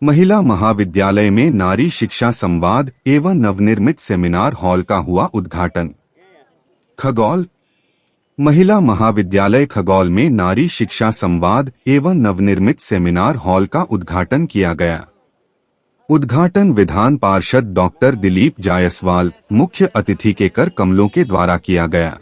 महिला महाविद्यालय में नारी शिक्षा संवाद एवं नवनिर्मित सेमिनार हॉल का हुआ उद्घाटन। खगौल। महिला महाविद्यालय खगौल में नारी शिक्षा संवाद एवं नवनिर्मित सेमिनार हॉल का उद्घाटन किया गया। उद्घाटन विधान पार्षद डॉक्टर दिलीप जायसवाल मुख्य अतिथि के कर कमलों के द्वारा किया गया।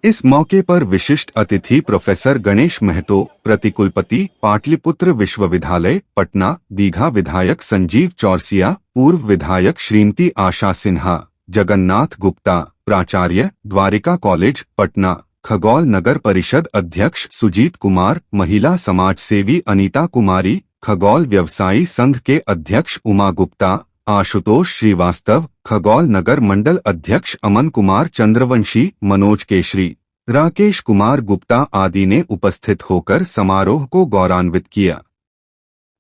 इस मौके पर विशिष्ट अतिथि प्रोफेसर गणेश महतो, प्रतिकुलपति पाटलिपुत्र विश्वविद्यालय पटना, दीघा विधायक संजीव चौरसिया, पूर्व विधायक श्रीमती आशा सिन्हा, जगन्नाथ गुप्ता, प्राचार्य द्वारिका कॉलेज पटना, खगौल नगर परिषद अध्यक्ष सुजीत कुमार, महिला समाज सेवी अनीता कुमारी, खगौल व्यवसायी संघ के अध्यक्ष उमा गुप्ता, आशुतोष श्रीवास्तव, खगौल नगर मंडल अध्यक्ष अमन कुमार चंद्रवंशी, मनोज केशरी, राकेश कुमार गुप्ता आदि ने उपस्थित होकर समारोह को गौरवान्वित किया।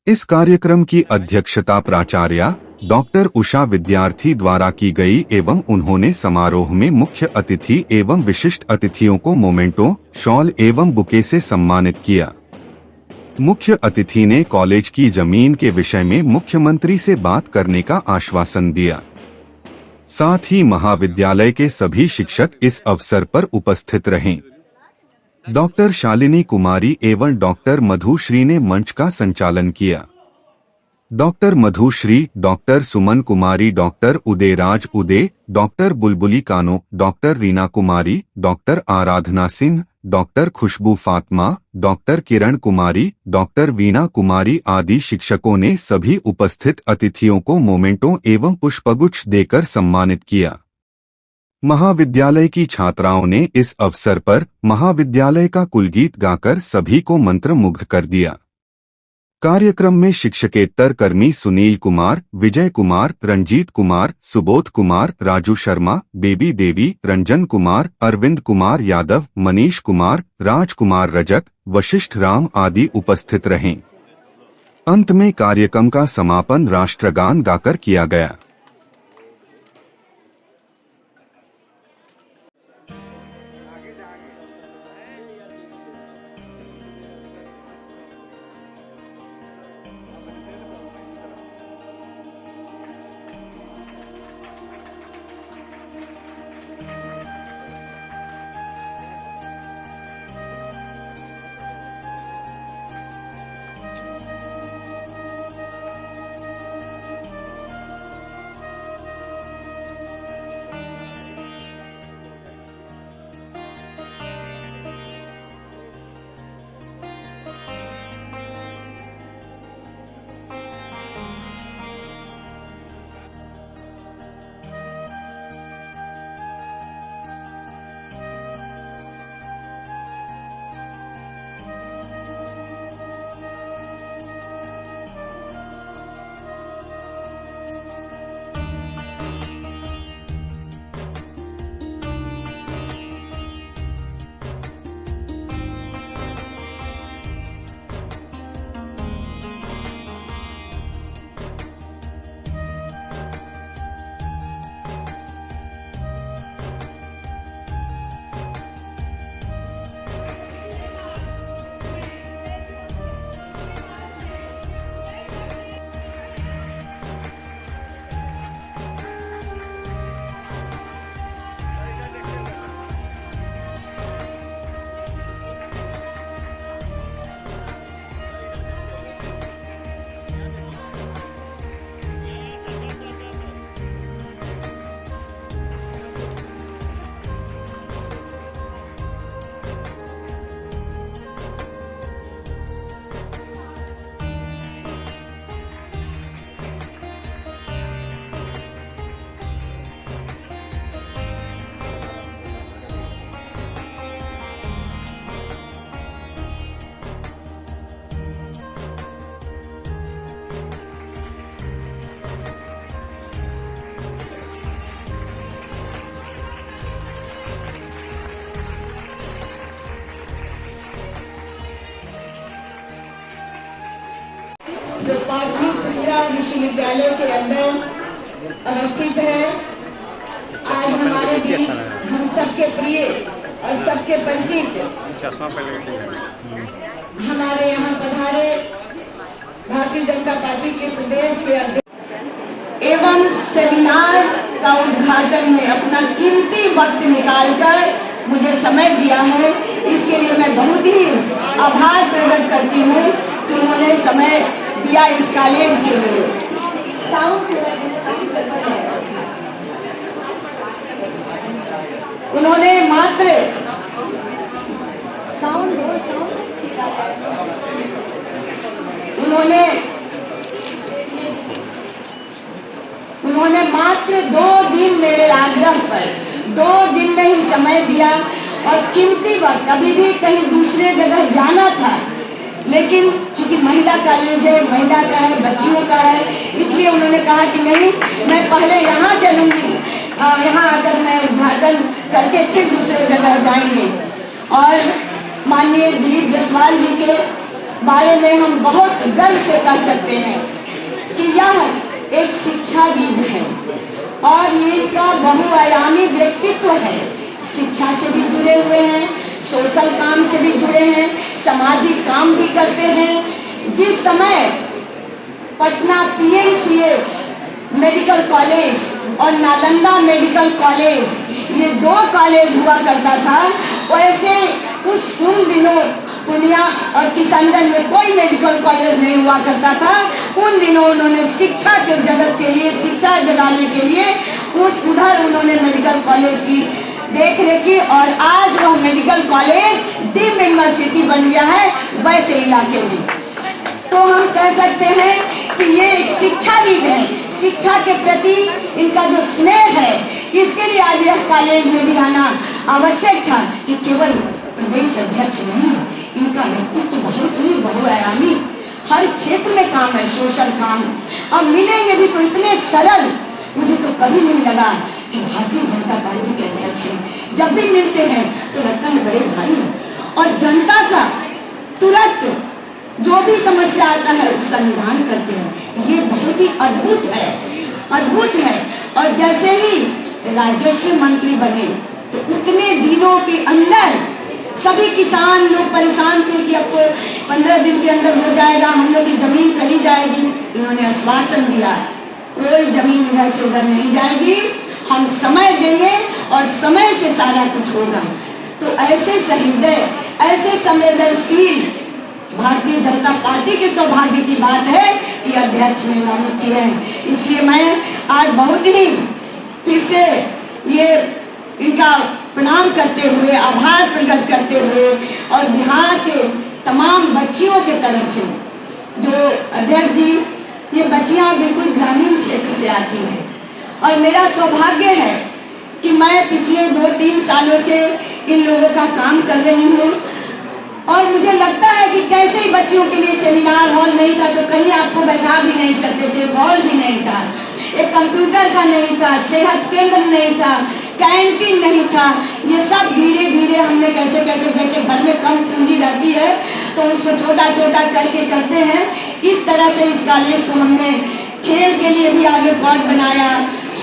इस कार्यक्रम की अध्यक्षता प्राचार्या डॉक्टर उषा विद्यार्थी द्वारा की गई एवं उन्होंने समारोह में मुख्य अतिथि एवं विशिष्ट अतिथियों को मोमेंटो, शॉल एवं बुके से सम्मानित किया। मुख्य अतिथि ने कॉलेज की जमीन के विषय में मुख्यमंत्री से बात करने का आश्वासन दिया। साथ ही महाविद्यालय के सभी शिक्षक इस अवसर पर उपस्थित रहे। डॉक्टर शालिनी कुमारी एवं डॉक्टर मधुश्री ने मंच का संचालन किया। डॉक्टर मधुश्री, डॉक्टर सुमन कुमारी, डॉक्टर उदयराज उदय, डॉक्टर बुलबुली कानो, डॉक्टर रीना कुमारी, डॉक्टर आराधना सिंह, डॉक्टर खुशबू फातिमा, डॉक्टर किरण कुमारी, डॉक्टर वीणा कुमारी आदि शिक्षकों ने सभी उपस्थित अतिथियों को मोमेंटो एवं पुष्पगुच्छ देकर सम्मानित किया। महाविद्यालय की छात्राओं ने इस अवसर पर महाविद्यालय का कुलगीत गाकर सभी को मंत्रमुग्ध कर दिया। कार्यक्रम में शिक्षकेतर कर्मी सुनील कुमार, विजय कुमार, रंजीत कुमार, सुबोध कुमार, राजू शर्मा, बेबी देवी, रंजन कुमार, अरविंद कुमार यादव, मनीष कुमार, राजकुमार रजक, वशिष्ठ राम आदि उपस्थित रहे। अंत में कार्यक्रम का समापन राष्ट्रगान गाकर किया गया। जो पाटलिपुत्र विश्वविद्यालय के अंदर अवस्थित है। आज हमारे बीच हम सबके प्रिय और सबके परिचित हमारे यहाँ पधारे भारतीय जनता पार्टी के प्रदेश के अध्यक्ष एवं सेमिनार का उद्घाटन में अपना कीमती वक्त निकालकर मुझे समय दिया है, इसके लिए मैं बहुत ही आभार प्रकट करती हूँ कि उन्होंने समय दिया इस कॉलेज के लिए। उन्होंने मात्र उन्होंने मात्र 2 दिन मेरे आग्रह पर 2 दिन में ही समय दिया और कीमती वक्त, अभी भी कहीं दूसरे जगह जाना था, लेकिन चूंकि महिला कॉलेज है, महिला का है, बच्चियों का है, इसलिए उन्होंने कहा कि नहीं, मैं पहले यहाँ चलूंगी, यहाँ आकर मैं उद्घाटन करके फिर दूसरे जगह जाएंगे। और माननीय दिलीप जायसवाल जी के बारे में हम बहुत गर्व से कह सकते हैं कि यह एक शिक्षाविद है और ये इनका बहुआयामी व्यक्तित्व है। शिक्षा से भी जुड़े हुए हैं, सोशल काम से भी जुड़े हैं, सामाजिक काम भी करते हैं। जिस समय पटना पीएमसीएच मेडिकल कॉलेज और नालंदा मेडिकल कॉलेज ये 2 कॉलेज हुआ करता था, वैसे उन दिनों पूर्णिया और किशनगंज में कोई मेडिकल कॉलेज नहीं हुआ करता था। उन दिनों उन्होंने शिक्षा के जगत के लिए, शिक्षा जगाने के लिए उधर उन्होंने मेडिकल कॉलेज की देख रेख की और आज वह मेडिकल कॉलेज डीम्ड यूनिवर्सिटी बन गया है वैसे इलाके में। तो हम कह सकते हैं कि ये एक शिक्षाविद है। शिक्षा के प्रति इनका जो स्नेह है, इसके लिए आज यह कॉलेज में भी आना आवश्यक था कि केवल प्रदेश अध्यक्ष नहीं, इनका व्यक्तित्व बहुत ही बहुआयामी, हर क्षेत्र में काम है, सोशल काम। अब मिलेंगे भी तो इतने सरल, मुझे तो कभी नहीं लगा कि भारतीय जनता पार्टी के अध्यक्ष हैं। जब भी मिलते हैं तो लगता है बड़े भाई और जनता का तुरंत जो भी समस्या आता है उसका निदान करते हैं। ये बहुत ही अद्भुत है, अद्भुत है। और जैसे ही राजस्व मंत्री बने तो उतने दिनों के अंदर सभी किसान लोग परेशान थे कि अब तो 15 दिन के अंदर हो जाएगा, हम लोग की जमीन चली जाएगी। इन्होंने आश्वासन दिया, कोई जमीन इधर से उधर नहीं जाएगी, हम समय देंगे और समय से सारा कुछ होगा। तो ऐसे सहृदय, ऐसे संवेदनशील भारतीय जनता पार्टी के सौभाग्य की बात है कि अध्यक्ष महिलामुखी है। इसलिए मैं आज बहुत ही फिर से ये इनका प्रणाम करते हुए, आभार प्रकट करते हुए और बिहार के तमाम बच्चियों के तरफ से, जो अध्यक्ष जी, ये बच्चियां बिल्कुल ग्रामीण क्षेत्र से आती हैं और मेरा सौभाग्य है कि मैं पिछले 2-3 सालों से इन लोगों का काम कर रही हूँ। और मुझे लगता है कि कैसे ही बच्चियों के लिए सेमिनार हॉल नहीं था तो कहीं आपको बैठा भी नहीं सकते थे, हॉल भी नहीं था, एक कंप्यूटर का नहीं था, सेहत केंद्र नहीं था, कैंटीन नहीं था। ये सब धीरे धीरे हमने कैसे कैसे, जैसे घर में कम पूंजी रहती है तो उसको छोटा छोटा करके करते हैं, इस तरह से इस कॉलेज को हमने खेल के लिए भी आगे पॉट बनाया,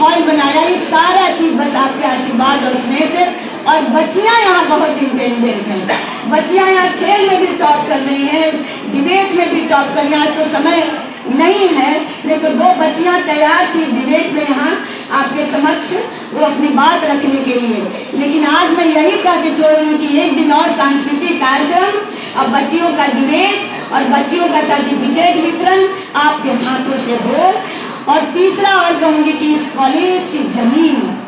हॉल बनाया। ये सारा चीज बस आपके आशीर्वाद और स्नेह से। और बच्चियां यहाँ बहुत इंटेलिजेंट हैं, बच्चियां यहाँ खेल में भी टॉप कर रही हैं, डिबेट में भी टॉप कर रही हैं। आज तो समय नहीं है, नहीं तो 2 बच्चियां तैयार थी डिबेट में यहाँ आपके समक्ष वो अपनी बात रखने के लिए। लेकिन आज मैं यही कह के छोड़ूंगी कि एक दिन और सांस्कृतिक कार्यक्रम और बच्चियों का डिबेट और बच्चियों का सर्टिफिकेट वितरण आपके हाथों से हो। और तीसरा और कहूंगी कि इस कॉलेज की जमीन,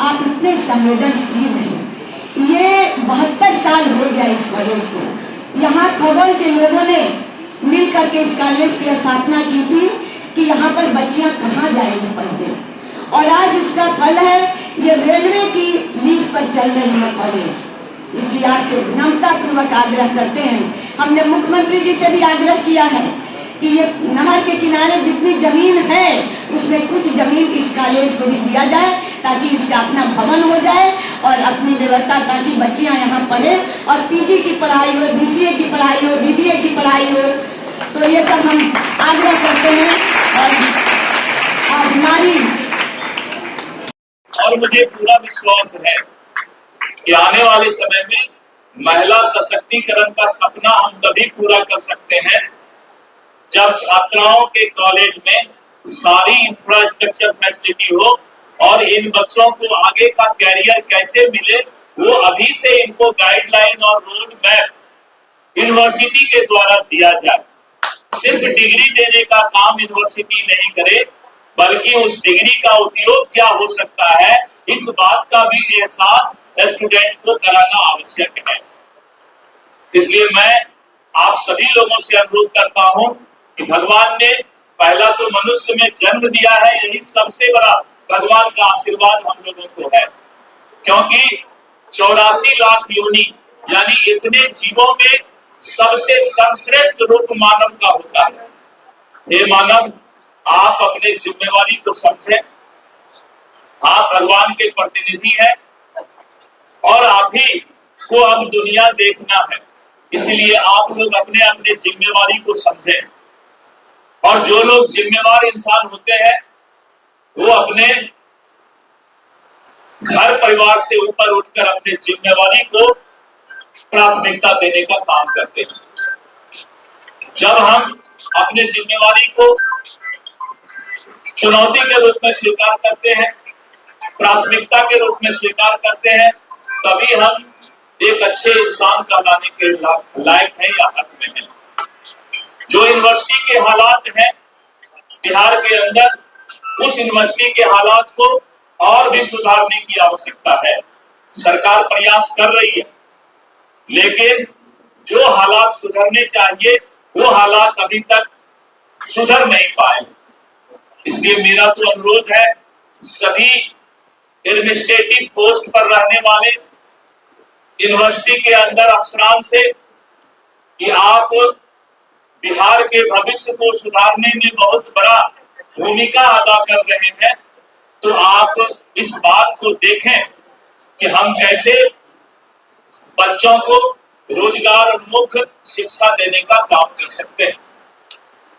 आप इतने संवेदनशील हैं। ये 72 साल हो गया इस कॉलेज को। यहाँ खगोल के लोगों ने मिलकर के इस कॉलेज की स्थापना की थी कि यहाँ पर बच्चियां कहाँ जाएंगी पढ़ने, और आज उसका फल है, ये रेलवे की लीज पर चल रही है कॉलेज। इसलिए आपसे विनम्रता पूर्वक आग्रह करते हैं, हमने मुख्यमंत्री जी से भी आग्रह किया है कि ये नहर के किनारे जितनी जमीन है उसमें कुछ जमीन इस कॉलेज को भी दिया जाए ताकि इसका अपना भवन हो जाए और अपनी व्यवस्था, ताकि बच्चियां यहाँ पढ़े और पीजी की पढ़ाई हो, बीसीए की पढ़ाई हो, बीबीए की पढ़ाई हो। तो ये सब हम आग्रह करते हैं। और हमारी और मुझे पूरा विश्वास है कि आने वाले समय में महिला सशक्तिकरण का सपना हम तभी पूरा कर सकते हैं जब छात्राओं के कॉलेज में सारी इंफ्रास्ट्रक्चर फैसिलिटी हो और इन बच्चों को आगे का कैरियर कैसे मिले, वो अभी से इनको गाइडलाइन और रोड मैप यूनिवर्सिटी के द्वारा दिया जाए। सिर्फ डिग्री देने का काम यूनिवर्सिटी नहीं करे, बल्कि उस डिग्री का उपयोग क्या हो सकता है, इस बात का भी एहसास स्टूडेंट को कराना आवश्यक है। इसलिए मैं आप सभी लोगों से अनुरोध करता हूं कि भगवान ने पहला तो मनुष्य में जन्म दिया है, यही सबसे बड़ा भगवान का आशीर्वाद हम लोगों को है, क्योंकि 84 लाख योनि यानी इतने जीवों में सबसे सर्वश्रेष्ठ रूप मानव का होता है। हे मानव, आप अपने जिम्मेवारी को समझें। आप भगवान के प्रतिनिधि हैं और आप ही को अब दुनिया देखना है, इसलिए आप लोग अपने अपने जिम्मेवारी को समझें। और जो लोग जिम्मेवार इंसान होते हैं वो अपने घर परिवार से ऊपर उठकर अपने जिम्मेवारी को प्राथमिकता देने का काम करते हैं। जब हम अपने जिम्मेवारी को चुनौती के रूप में स्वीकार करते हैं, प्राथमिकता के रूप में स्वीकार करते हैं, तभी हम एक अच्छे इंसान कहलाने के लायक हैं या हक में हैं। जो यूनिवर्सिटी के हालात हैं बिहार के अंदर, उस यूनिवर्सिटी के हालात को और भी सुधारने की आवश्यकता है। सरकार प्रयास कर रही है, लेकिन जो हालात सुधरने चाहिए वो हालात अभी तक सुधर नहीं पाए। इसलिए मेरा तो अनुरोध है सभी एडमिनिस्ट्रेटिव पोस्ट पर रहने वाले यूनिवर्सिटी के अंदर अफसरान से कि आप बिहार के भविष्य को सुधारने में बहुत बड़ा भूमिका अदा कर रहे हैं, तो आप इस बात को देखें कि हम कैसे बच्चों को रोजगार उन्मुख शिक्षा देने का काम कर सकते हैं।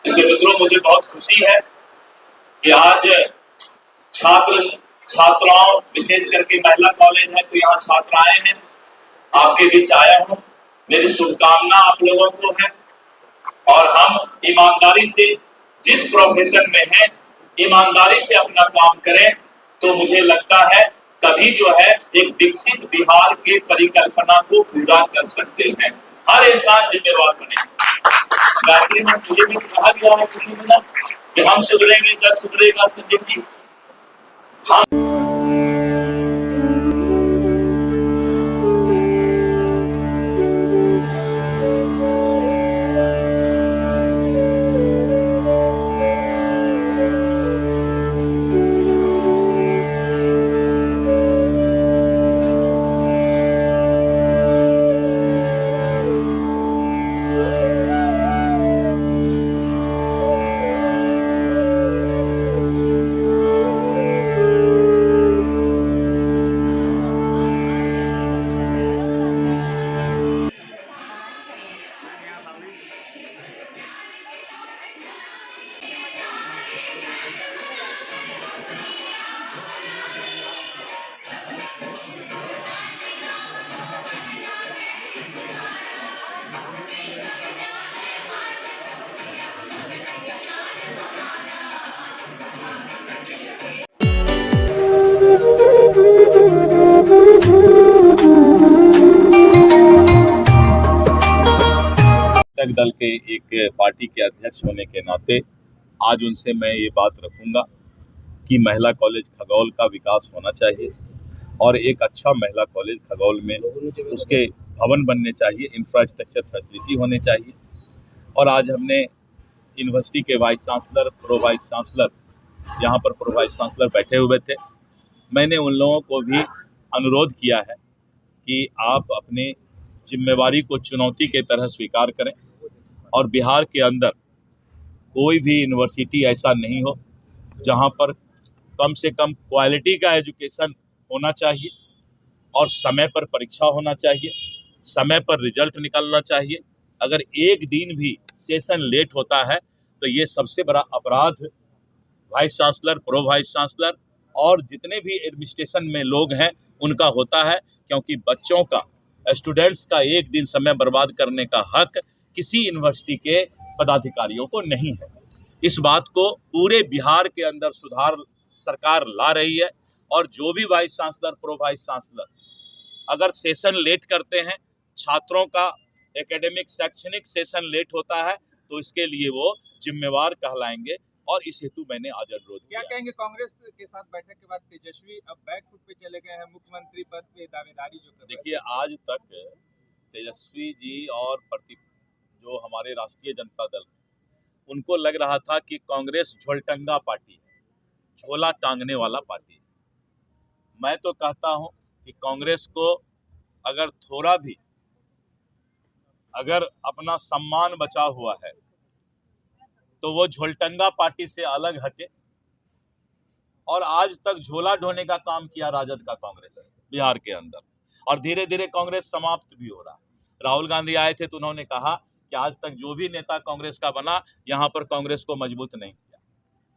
इसलिए मित्रों, मुझे बहुत खुशी है कि आज छात्राओं, विशेष करके महिला कॉलेज है तो यहाँ छात्राएं हैं, आपके बीच आया हूँ। मेरी शुभकामना आप लोगों को है और हम ईमानदारी से जिस प्रोफेशन में हैं, ईमानदारी से अपना काम करें तो मुझे लगता है तभी जो है एक विकसित बिहार के परिकल्पना को पूरा कर सकते हैं। हर इंसान जिम्मेवार बने। गायत्री में मुझे भी कहा गया है किसी ने कि हम सुधरेंगे जब सुधरेगा संजय जी। दल के एक पार्टी के अध्यक्ष होने के नाते आज उनसे मैं ये बात रखूंगा कि महिला कॉलेज खगौल का विकास होना चाहिए और एक अच्छा महिला कॉलेज खगौल में उसके भवन बनने चाहिए, इंफ्रास्ट्रक्चर फैसिलिटी होने चाहिए। और आज हमने यूनिवर्सिटी के vice chancellor, pro vice chancellor, यहाँ पर प्रो वाइस चांसलर बैठे हुए थे। मैंने उन लोगों को भी अनुरोध किया है कि आप अपने जिम्मेवारी को चुनौती के तरह स्वीकार करें और बिहार के अंदर कोई भी यूनिवर्सिटी ऐसा नहीं हो जहां पर कम से कम क्वालिटी का एजुकेशन होना चाहिए और समय पर परीक्षा होना चाहिए, समय पर रिजल्ट निकलना चाहिए। अगर एक दिन भी सेशन लेट होता है तो ये सबसे बड़ा अपराध vice chancellor, pro vice chancellor और जितने भी एडमिनिस्ट्रेशन में लोग हैं उनका होता है, क्योंकि बच्चों का, स्टूडेंट्स का एक दिन समय बर्बाद करने का हक किसी यूनिवर्सिटी के पदाधिकारियों को नहीं है। इस बात को पूरे बिहार के अंदर सुधार सरकार ला रही है और जो भी vice chancellor, pro vice chancellor अगर सेशन लेट करते हैं, छात्रों का एकेडमिक शैक्षणिक सेशन लेट होता है, तो इसके लिए वो जिम्मेवार कहलाएंगे और इस हेतु मैंने आज अनुरोध किया। क्या कहेंगे, कांग्रेस के साथ बैठक के बाद तेजस्वी अब बैकफुट पे चले गए हैं, मुख्यमंत्री पद पे दावेदारी जो कर रहे हैं? देखिए, आज तक तेजस्वी जी और जो हमारे राष्ट्रीय जनता दल, उनको लग रहा था कि कांग्रेस झोलटंगा पार्टी है, झोला टांगने वाला पार्टी है। मैं तो कहता हूं कि कांग्रेस को अगर थोड़ा भी अगर अपना सम्मान बचा हुआ है तो वो झोलटंगा पार्टी से अलग हटे। और आज तक झोला ढोने का काम किया राजद का कांग्रेस बिहार के अंदर, और धीरे धीरे कांग्रेस समाप्त भी हो रहा है। राहुल गांधी आए थे तो उन्होंने कहा कि आज तक जो भी नेता कांग्रेस का बना, यहाँ पर कांग्रेस को मजबूत नहीं किया।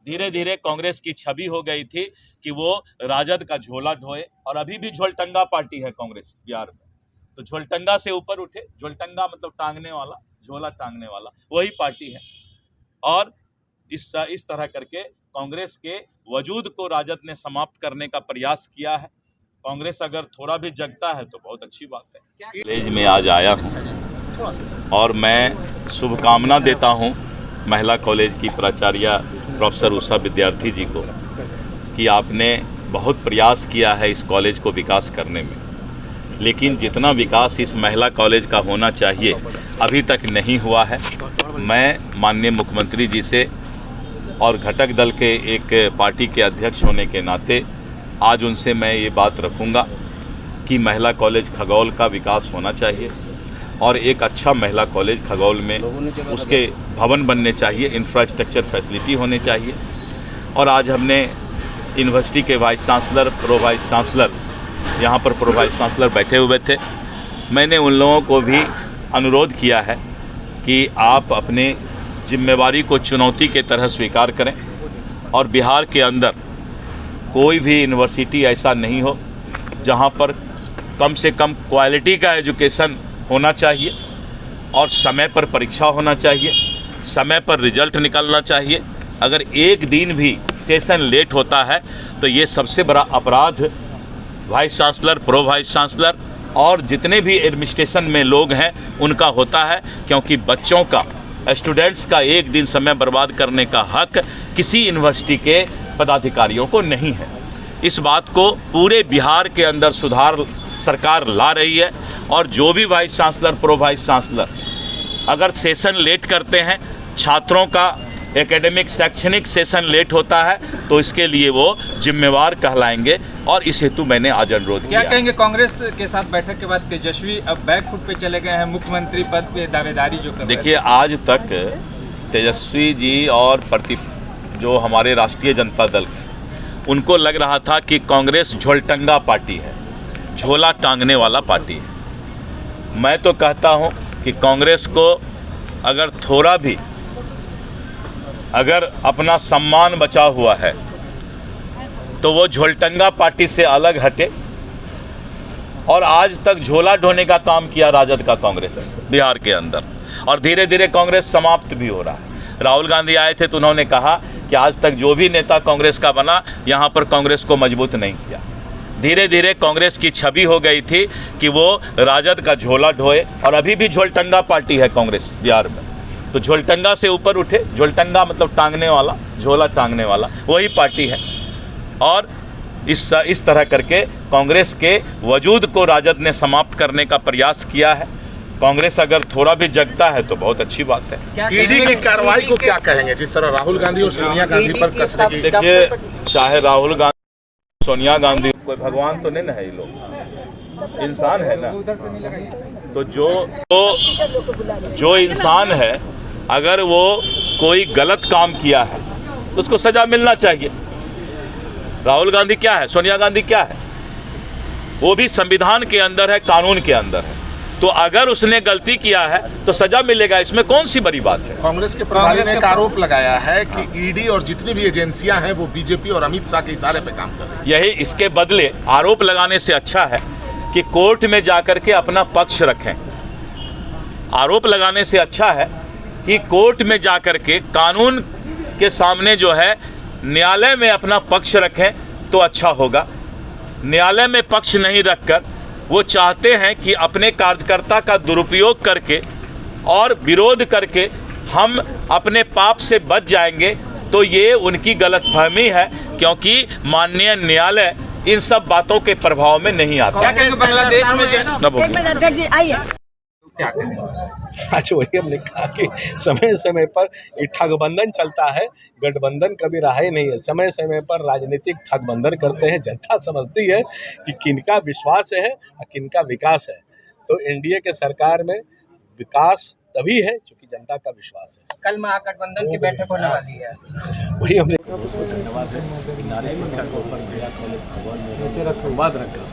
धीरे धीरे कांग्रेस की छवि हो गई थी कि वो राजद का झोला ढोए, और अभी भी झोलटंगा पार्टी है कांग्रेस बिहार में। तो झोलटंगा से ऊपर उठे, झोलटंगा मतलब टांगने वाला, झोला टांगने वाला, वही पार्टी है। और इस तरह करके कांग्रेस के वजूद को राजद ने समाप्त करने का प्रयास किया है। कांग्रेस अगर थोड़ा भी जगता है तो बहुत अच्छी बात है। कॉलेज में आज आया हूँ और मैं शुभकामना देता हूँ महिला कॉलेज की प्राचार्य प्रोफेसर उषा विद्यार्थी जी को कि आपने बहुत प्रयास किया है इस कॉलेज को विकास करने में, लेकिन जितना विकास इस महिला कॉलेज का होना चाहिए अभी तक नहीं हुआ है। मैं माननीय मुख्यमंत्री जी से और घटक दल के एक पार्टी के अध्यक्ष होने के नाते आज उनसे मैं ये बात रखूंगा कि महिला कॉलेज खगौल का विकास होना चाहिए और एक अच्छा महिला कॉलेज खगौल में उसके भवन बनने चाहिए, इंफ्रास्ट्रक्चर फैसिलिटी होने चाहिए। और आज हमने यूनिवर्सिटी के vice chancellor, pro vice chancellor, यहाँ पर प्रो वाइस चांसलर बैठे हुए थे। मैंने उन लोगों को भी अनुरोध किया है कि आप अपने जिम्मेवारी को चुनौती के तरह स्वीकार करें और बिहार के अंदर कोई भी यूनिवर्सिटी ऐसा नहीं हो जहाँ पर कम से कम क्वालिटी का एजुकेशन होना चाहिए और समय पर परीक्षा होना चाहिए, समय पर रिजल्ट निकलना चाहिए। अगर एक दिन भी सेशन लेट होता है तो ये सबसे बड़ा अपराध vice chancellor, pro vice chancellor और जितने भी एडमिनिस्ट्रेशन में लोग हैं उनका होता है, क्योंकि बच्चों का, स्टूडेंट्स का एक दिन समय बर्बाद करने का हक किसी यूनिवर्सिटी के पदाधिकारियों को नहीं है। इस बात को पूरे बिहार के अंदर सुधार सरकार ला रही है और जो भी vice chancellor, pro vice chancellor अगर सेशन लेट करते हैं, छात्रों का एकेडमिक शैक्षणिक सेशन लेट होता है, तो इसके लिए वो जिम्मेवार कहलाएंगे और इस हेतु मैंने आज अनुरोध किया। क्या कहेंगे, कांग्रेस के साथ बैठक के बाद तेजस्वी अब बैकफुट पे चले गए हैं, मुख्यमंत्री पद पे दावेदारी जो कर रहे हैं? देखिए, आज तक तेजस्वी जी और जो हमारे राष्ट्रीय जनता दल, उनको लग रहा था कि कांग्रेस झोलटंगा पार्टी है, झोला टांगने वाला पार्टी है। मैं तो कहता हूं कि कांग्रेस को अगर थोड़ा भी अगर अपना सम्मान बचा हुआ है तो वो झोलटंगा पार्टी से अलग हटे। और आज तक झोला ढोने का काम किया राजद का कांग्रेस बिहार के अंदर, और धीरे धीरे कांग्रेस समाप्त भी हो रहा है। राहुल गांधी आए थे तो उन्होंने कहा कि आज तक जो भी नेता कांग्रेस का बना, यहाँ पर कांग्रेस को मजबूत नहीं किया। धीरे धीरे कांग्रेस की छवि हो गई थी कि वो राजद का झोला ढोए, और अभी भी झोलटंगा पार्टी है कांग्रेस बिहार में। तो झोलटंगा से ऊपर उठे, झोलटंगा मतलब टांगने वाला, झोला टांगने वाला, वही पार्टी है। और इस तरह करके कांग्रेस के वजूद को राजद ने समाप्त करने का प्रयास किया है। कांग्रेस अगर थोड़ा भी जगता है तो बहुत अच्छी बात है। ईडी की कार्रवाई को क्या कहेंगे, जिस तरह राहुल गांधी और सोनिया गांधी पर कसने की? देखिए, चाहे राहुल गांधी, सोनिया गांधी, कोई भगवान तो नहीं ना है, ये लोग इंसान है ना। तो जो इंसान है, अगर वो कोई गलत काम किया है तो उसको सजा मिलना चाहिए। राहुल गांधी क्या है, सोनिया गांधी क्या है? वो भी संविधान के अंदर है, कानून के अंदर है। तो अगर उसने गलती किया है तो सजा मिलेगा, इसमें कौन सी बड़ी बात है। कांग्रेस के प्रभारी ने एक आरोप लगाया है कि ईडी और जितनी भी एजेंसियां हैं वो बीजेपी और अमित शाह के इशारे पे काम कर रही हैं। यही इसके बदले आरोप लगाने से अच्छा है कि कोर्ट में जाकर के अपना पक्ष रखें। आरोप लगाने से अच्छा है कि कोर्ट में जाकर के कानून के सामने जो है न्यायालय में अपना पक्ष रखें तो अच्छा होगा। न्यायालय में पक्ष नहीं रखकर वो चाहते हैं कि अपने कार्यकर्ता का दुरुपयोग करके और विरोध करके हम अपने पाप से बच जाएंगे, तो ये उनकी गलतफहमी है, क्योंकि माननीय न्यायालय इन सब बातों के प्रभाव में नहीं आता। क्या कहेंगे बांग्लादेश में क्या कहेंगे? आज वही हमने कहा कि समय समय पर ये ठगबंधन चलता है, गठबंधन कभी रहा ही नहीं है। समय समय पर राजनीतिक ठगबंधन करते हैं। जनता समझती है कि किनका विश्वास है और किनका विकास है। तो एनडीए के सरकार में विकास तभी है क्योंकि जनता का विश्वास है। कल महागठबंधन की बैठक होने वाली है। वही हमने धन्यवाद है कि नारी शिक्षा के ऊपर महिला कॉलेज खगौल में संवाद रखा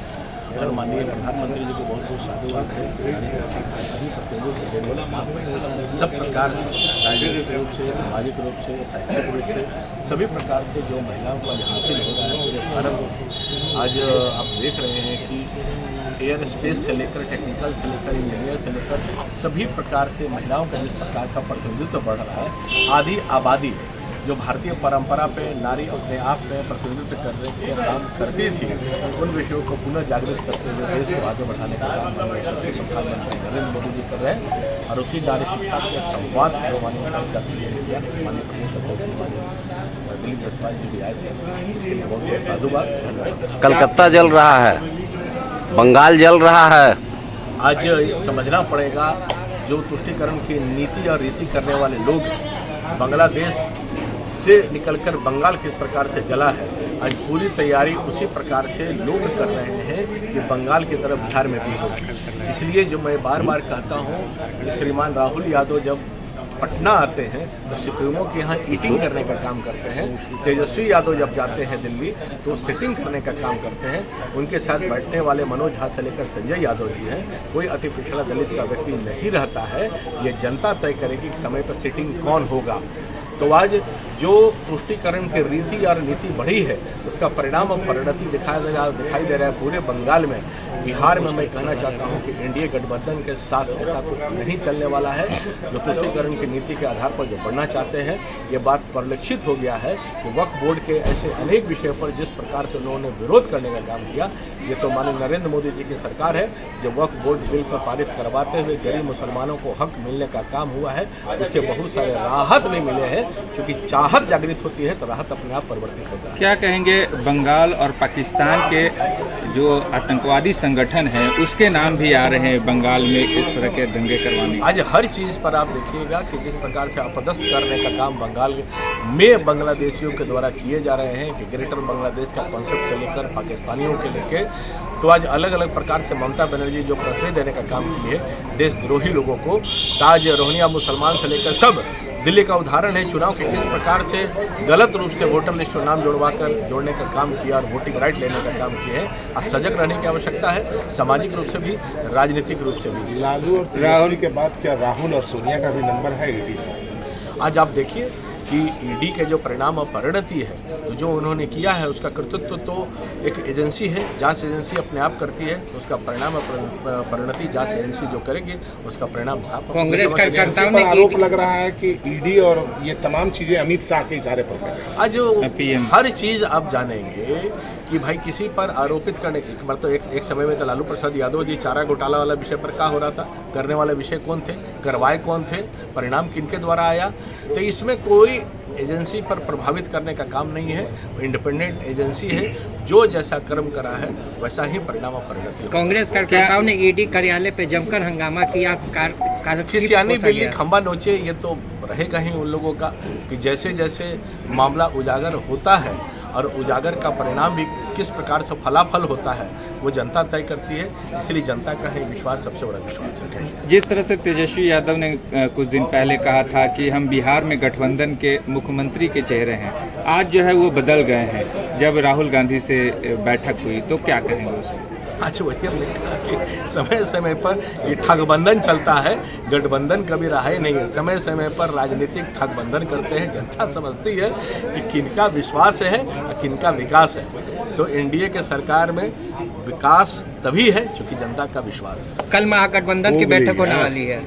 और माननीय प्रधानमंत्री जी को बहुत बहुत साधुवाद है। नारी शिक्षा का सभी प्रतिनिधित्व देने वाला काम है। सब प्रकार से राजनीतिक रूप से, सामाजिक रूप से, शैक्षिक रूप से, सभी प्रकार से जो महिलाओं को आज हासिल हो रहा है पूरे भारत में। आज आप देख रहे हैं कि एयर स्पेस से लेकर टेक्निकल से लेकर इंजीनियर से लेकर सभी प्रकार से महिलाओं का जिस प्रकार का प्रतिनिधित्व बढ़ रहा है। आधी आबादी जो भारतीय परंपरा पे नारी अपने आप में प्रतिनिधित्व करने के काम करती थी, उन विषयों को पुनः जागृत करते हुए देश को आगे बढ़ाने का काम प्रधानमंत्री नरेंद्र मोदी जी कर रहे हैं। और उसी नारी शिक्षा के संवाद को माननीय दिल्ली जसवाल जी भी आए थे, इसके लिए बहुत बहुत साधुवाद, धन्यवाद। कलकत्ता जल रहा है, बंगाल जल रहा है। आज समझना पड़ेगा जो तुष्टीकरण की नीति और रीति करने वाले लोग बांग्लादेश से निकलकर बंगाल किस प्रकार से जला है, आज पूरी तैयारी उसी प्रकार से लोग कर रहे हैं कि बंगाल की तरफ बिहार में भी हो। इसलिए जो मैं बार बार कहता हूँ कि श्रीमान राहुल यादव जब पटना आते हैं तो सुप्रीमो के यहाँ ईटिंग करने का काम करते हैं। तेजस्वी यादव जब जाते हैं दिल्ली तो सिटिंग करने का काम करते हैं। उनके साथ बैठने वाले मनोज झा से लेकर संजय यादव जी हैं। कोई अति पिछड़ा दलित का व्यक्ति नहीं रहता है। ये जनता तय करेगी कि समय पर सिटिंग कौन होगा। तो आज जो तुष्टीकरण की रीति और नीति बढ़ी है उसका परिणाम और परिणति दिखाई दे रहा है पूरे बंगाल में। बिहार में मैं कहना चाहता हूं कि एनडीए गठबंधन के साथ ऐसा कुछ नहीं चलने वाला है। जो तुष्टीकरण की नीति के आधार पर जो बढ़ना चाहते हैं, ये बात परिलक्षित हो गया है कि वक्फ बोर्ड के ऐसे अनेक विषयों पर जिस प्रकार से उन्होंने विरोध करने का काम किया, ये तो माननीय नरेंद्र मोदी जी की सरकार है जो वक्फ बोर्ड बिल पर पारित करवाते हुए गरीब मुसलमानों को हक मिलने का काम हुआ है। उसके बहुत सारे राहत भी मिले हैं, क्योंकि चाहत जागृत होती है तो राहत अपने आप परिवर्तित होता है। क्या कहेंगे बंगाल और पाकिस्तान के जो आतंकवादी संगठन है उसके नाम भी आ रहे हैं बंगाल में इस तरह के दंगे करवाने? आज हर चीज़ पर आप देखिएगा कि जिस प्रकार से अपदस्थ करने का काम बंगाल में बांग्लादेशियों के द्वारा किए जा रहे हैं, कि ग्रेटर बांग्लादेश का कॉन्सेप्ट से लेकर पाकिस्तानियों के लेके, तो आज अलग अलग प्रकार से ममता बनर्जी जो प्रश्रय देने का काम की है देशद्रोही लोगों को, आज रोहिंग्या मुसलमान से लेकर सब दिल्ली का उदाहरण है चुनाव के किस प्रकार से गलत रूप से वोटर लिस्ट में नाम जोड़ने का काम किया और वोटिंग राइट लेने का काम किया है। आज सजग रहने की आवश्यकता है, सामाजिक रूप से भी, राजनीतिक रूप से भी। लालू और तेजस्वी के बाद क्या राहुल और सोनिया का भी नंबर है ईडी से? आज आप देखिए कि ईडी के जो परिणाम और परिणति है, तो जो उन्होंने किया है उसका कर्तृत्व तो एक एजेंसी है, जांच एजेंसी अपने आप करती है। उसका परिणाम और परिणति जांच एजेंसी जो करेगी उसका परिणाम साफ। कांग्रेस कार्यकर्ताओं ने आरोप लग रहा है कि ईडी और ये तमाम चीजें अमित शाह के इशारे पर कर रहे हैं। आज हर चीज आप जानेंगे कि भाई किसी पर आरोपित करने की मतलब एक समय में तो लालू प्रसाद यादव जी चारा घोटाला वाला विषय पर क्या हो रहा था, करने वाले विषय कौन थे, करवाए कौन थे, परिणाम किनके द्वारा आया। तो इसमें कोई एजेंसी पर प्रभावित करने का काम नहीं है, इंडिपेंडेंट एजेंसी है, जो जैसा कर्म करा है वैसा ही परिणाम और परिणति। कांग्रेस कार्यकर्ताओं ने ईडी कार्यालय पे जमकर हंगामा किया, खिसियानी बिल्ली खंबा नोचे, ये तो रहेगा ही उन लोगों का कि जैसे जैसे मामला उजागर होता है और उजागर का परिणाम भी किस प्रकार से फलाफल होता है वो जनता तय करती है। इसलिए जनता का ही विश्वास सबसे बड़ा विश्वास है। जिस तरह से तेजस्वी यादव ने कुछ दिन पहले कहा था कि हम बिहार में गठबंधन के मुख्यमंत्री के चेहरे हैं, आज जो है वो बदल गए हैं जब राहुल गांधी से बैठक हुई, तो क्या कहेंगे उसमें? आज वही हमने कहा कि समय समय पर ये ठगबंधन चलता है, गठबंधन कभी रहा ही नहीं है। समय समय पर राजनीतिक ठगबंधन करते हैं। जनता समझती है कि किनका विश्वास है और किनका विकास है। तो एनडीए के सरकार में विकास तभी है क्योंकि जनता का विश्वास है। कल महागठबंधन की बैठक होने वाली है।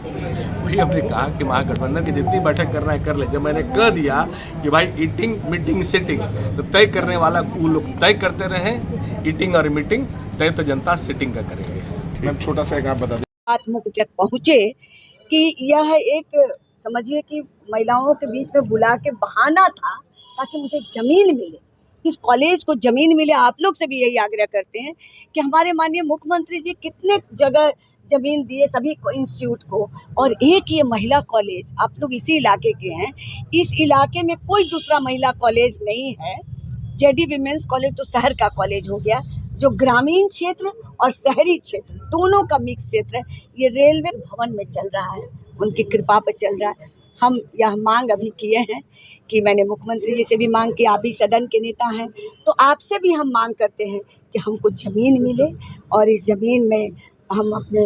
वही हमने कहा कि महागठबंधन की जितनी बैठक करना है कर ले। जब मैंने कह दिया कि भाई ईटिंग मीटिंग सिटिंग, तो तय करने वाला वो लोग तय करते रहे, ईटिंग और मीटिंग तय तो जनता सिटिंग का करेंगे। मैम छोटा सा एक आप बता दें। मुख तक पहुँचे कि यह एक समझिए कि महिलाओं के बीच में बुला के बहाना था ताकि मुझे ज़मीन मिले, इस कॉलेज को ज़मीन मिले। आप लोग से भी यही आग्रह करते हैं कि हमारे माननीय मुख्यमंत्री जी कितने जगह ज़मीन दिए सभी को, इंस्टीट्यूट को, और एक ये महिला कॉलेज, आप लोग इसी इलाके के हैं, इस इलाके में कोई दूसरा महिला कॉलेज नहीं है। जेडी विमेंस कॉलेज तो शहर का कॉलेज हो गया, जो ग्रामीण क्षेत्र और शहरी क्षेत्र दोनों का मिक्स क्षेत्र है। ये रेलवे भवन में चल रहा है, उनकी कृपा पर चल रहा है। हम यह मांग अभी किए हैं कि मैंने मुख्यमंत्री जी से भी मांग की, आप भी सदन के नेता हैं, तो आपसे भी हम मांग करते हैं कि हमको ज़मीन मिले और इस ज़मीन में हम अपने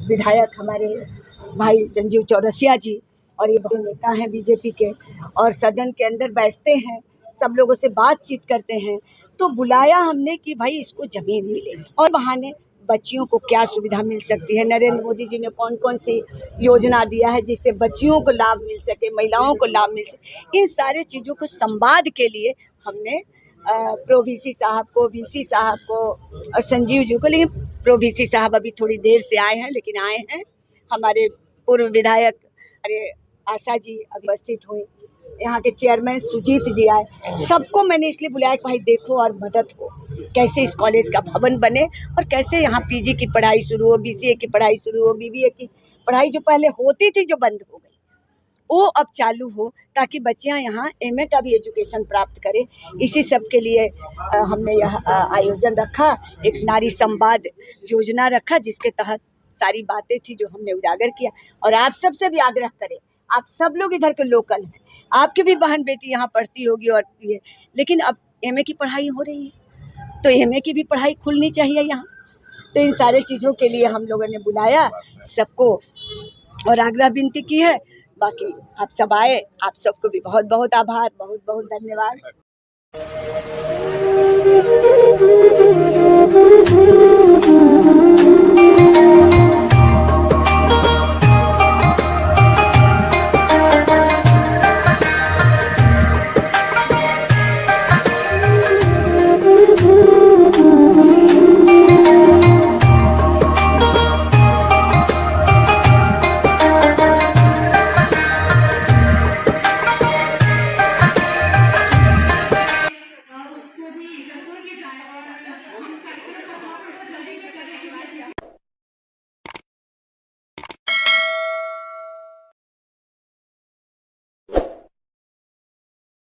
विधायक हमारे भाई संजीव चौरसिया जी, और ये बड़े नेता हैं बीजेपी के, और सदन के अंदर बैठते हैं, सब लोगों से बातचीत करते हैं, तो बुलाया हमने कि भाई इसको ज़मीन मिले। और बहाने बच्चियों को क्या सुविधा मिल सकती है, नरेंद्र मोदी जी ने कौन कौन सी योजना दिया है जिससे बच्चियों को लाभ मिल सके, महिलाओं को लाभ मिल सके, इन सारे चीज़ों को संवाद के लिए हमने प्रो वीसी साहब को, वीसी साहब को और संजीव जी को, लेकिन प्रो वीसी साहब अभी थोड़ी देर से आए हैं, लेकिन आए हैं। हमारे पूर्व विधायक अरे आशा जी अभी उपस्थित हुई, यहाँ के चेयरमैन सुजीत जी आए, सबको मैंने इसलिए बुलाया कि भाई देखो और मदद हो, कैसे इस कॉलेज का भवन बने और कैसे यहाँ पीजी की पढ़ाई शुरू हो, बीसीए की पढ़ाई शुरू हो, बीबीए की पढ़ाई जो पहले होती थी जो बंद हो गई वो अब चालू हो, ताकि बच्चियाँ यहाँ एमए का भी एजुकेशन प्राप्त करें। इसी सब के लिए हमने यह आयोजन रखा, एक नारी संवाद योजना रखा, जिसके तहत सारी बातें थी जो हमने उजागर किया। और आप सबसे भी आग्रह करें, आप सब लोग इधर के लोकल हैं, आपकी भी बहन बेटी यहाँ पढ़ती होगी और ये, लेकिन अब एमए की पढ़ाई हो रही है तो एमए की भी पढ़ाई खुलनी चाहिए यहाँ। तो इन सारे चीज़ों के लिए हम लोगों ने बुलाया सबको और आग्रह विनती की है। बाकी आप सब आए, आप सबको भी बहुत बहुत आभार, बहुत बहुत धन्यवाद।